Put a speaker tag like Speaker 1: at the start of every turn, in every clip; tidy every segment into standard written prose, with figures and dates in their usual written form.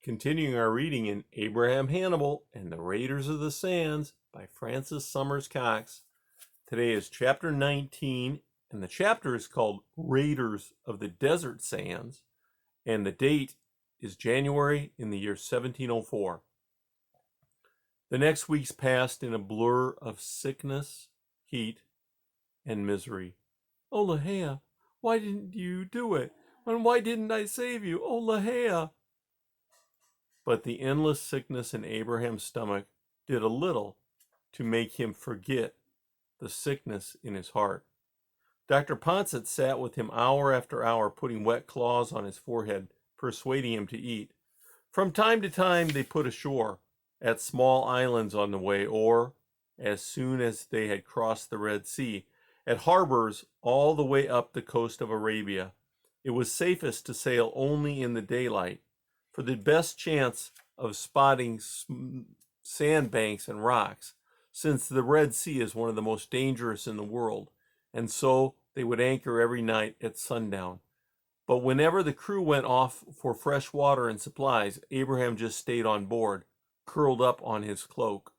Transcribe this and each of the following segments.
Speaker 1: Continuing our reading in Abraham Hannibal and the Raiders of the Sands by Francis Summers Cox. Today is chapter 19, and the chapter is called Raiders of the Desert Sands, and the date is January in the year 1704. The next weeks passed in a blur of sickness, heat, and misery. "Oh, Lahia, why didn't you do it? And why didn't I save you? Oh, Lahia." But the endless sickness in Abraham's stomach did a little to make him forget the sickness in his heart. Dr. Poncet sat with him hour after hour, putting wet claws on his forehead, persuading him to eat. From time to time they put ashore, at small islands on the way, or, as soon as they had crossed the Red Sea, at harbors all the way up the coast of Arabia. It was safest to sail only in the daylight, for the best chance of spotting sandbanks and rocks, since the Red Sea is one of the most dangerous in the world, and so they would anchor every night at sundown. But whenever the crew went off for fresh water and supplies, Abraham just stayed on board, curled up on his cloak.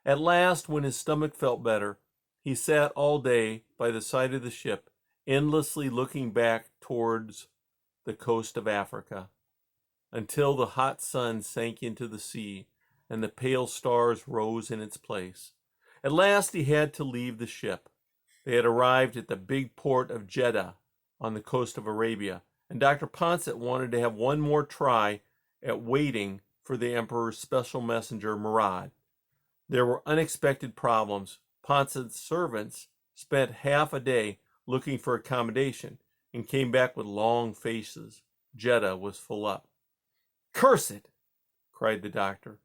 Speaker 1: At last, when his stomach felt better, he sat all day by the side of the ship, endlessly looking back towards the coast of Africa, until the hot sun sank into the sea and the pale stars rose in its place. At last he had to leave the ship. They had arrived at the big port of Jeddah on the coast of Arabia, and Dr. Poncet wanted to have one more try at waiting for the emperor's special messenger, Murad. There were unexpected problems. Poncet's servants spent half a day looking for accommodation and came back with long faces. Jeddah was full up. "Curse it!" cried the doctor,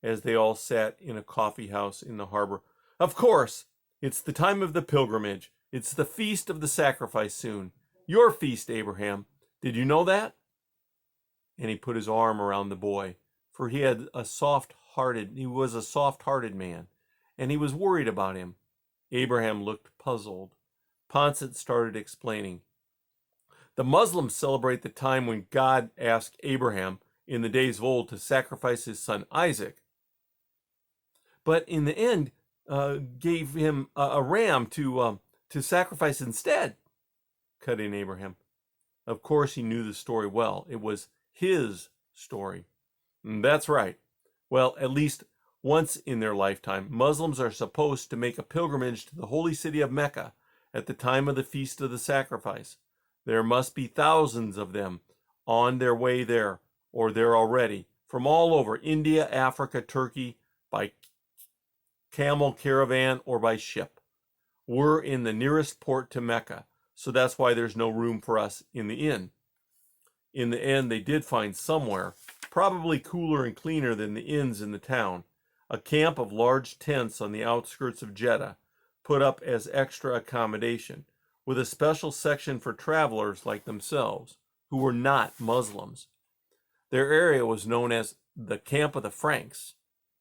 Speaker 1: as they all sat in a coffee house in the harbor. "Of course, it's the time of the pilgrimage. It's the feast of the sacrifice soon. Your feast, Abraham. Did you know that?" And he put his arm around the boy, for he was a soft-hearted man, and he was worried about him. Abraham looked puzzled. Poncet started explaining. "The Muslims celebrate the time when God asked Abraham in the days of old to sacrifice his son Isaac, but in the end gave him a ram to sacrifice instead," cut in Abraham. Of course he knew the story well. It was his story. "That's right. Well, at least once in their lifetime, Muslims are supposed to make a pilgrimage to the holy city of Mecca at the time of the Feast of the Sacrifice. There must be thousands of them on their way there, or there already, from all over India, Africa, Turkey, by camel caravan or by ship. We're in the nearest port to Mecca, so that's why there's no room for us in the inn." In the end, they did find somewhere, probably cooler and cleaner than the inns in the town, a camp of large tents on the outskirts of Jeddah, put up as extra accommodation, with a special section for travelers like themselves, who were not Muslims. Their area was known as the Camp of the Franks,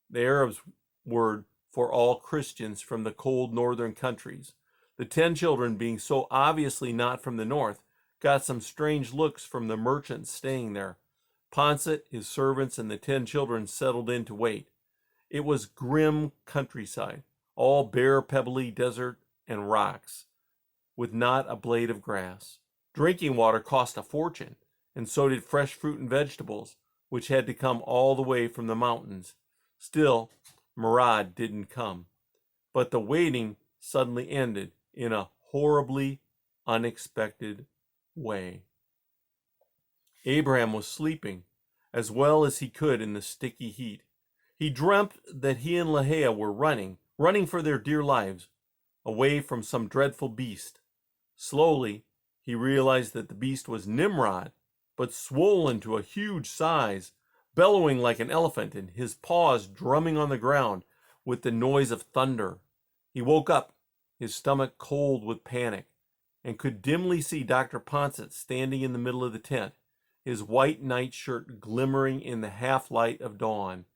Speaker 1: the Arabs' word for all Christians from the cold northern countries. The 10 children, being so obviously not from the north, got some strange looks from the merchants staying there. Poncet, his servants, and the 10 children settled in to wait. It was grim countryside, all bare, pebbly desert and rocks, with not a blade of grass. Drinking water cost a fortune, and so did fresh fruit and vegetables, which had to come all the way from the mountains. Still, Murad didn't come. But the waiting suddenly ended in a horribly unexpected way. Abraham was sleeping as well as he could in the sticky heat. He dreamt that he and Lahia were running for their dear lives, away from some dreadful beast. Slowly, he realized that the beast was Nimrod, but swollen to a huge size, bellowing like an elephant, and his paws drumming on the ground with the noise of thunder. He woke up, his stomach cold with panic, and could dimly see Dr. Poncet standing in the middle of the tent, his white nightshirt glimmering in the half-light of dawn,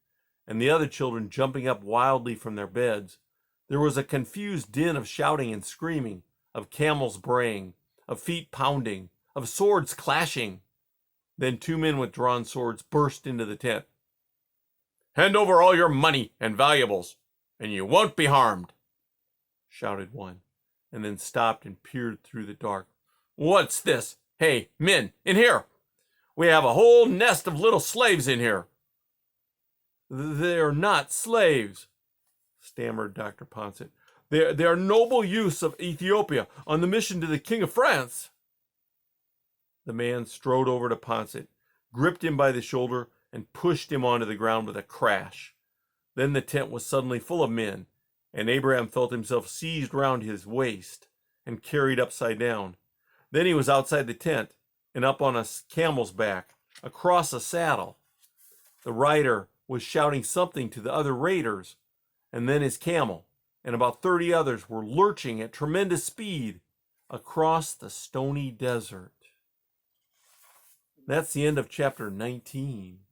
Speaker 1: and the other children jumping up wildly from their beds. There was a confused din of shouting and screaming, of camels braying, of feet pounding, of swords clashing. Then 2 men with drawn swords burst into the tent. "Hand over all your money and valuables, and you won't be harmed," shouted one, and then stopped and peered through the dark. "What's this? Hey, men, in here! We have a whole nest of little slaves in here." "They're not slaves," stammered Dr. Poncet. They are noble youths of Ethiopia on the mission to the King of France." The man strode over to Poncet, gripped him by the shoulder, and pushed him onto the ground with a crash. Then the tent was suddenly full of men, and Abraham felt himself seized round his waist and carried upside down. Then he was outside the tent and up on a camel's back, across a saddle. The rider was shouting something to the other raiders, and then his camel and about 30 others were lurching at tremendous speed across the stony desert. That's the end of chapter 19.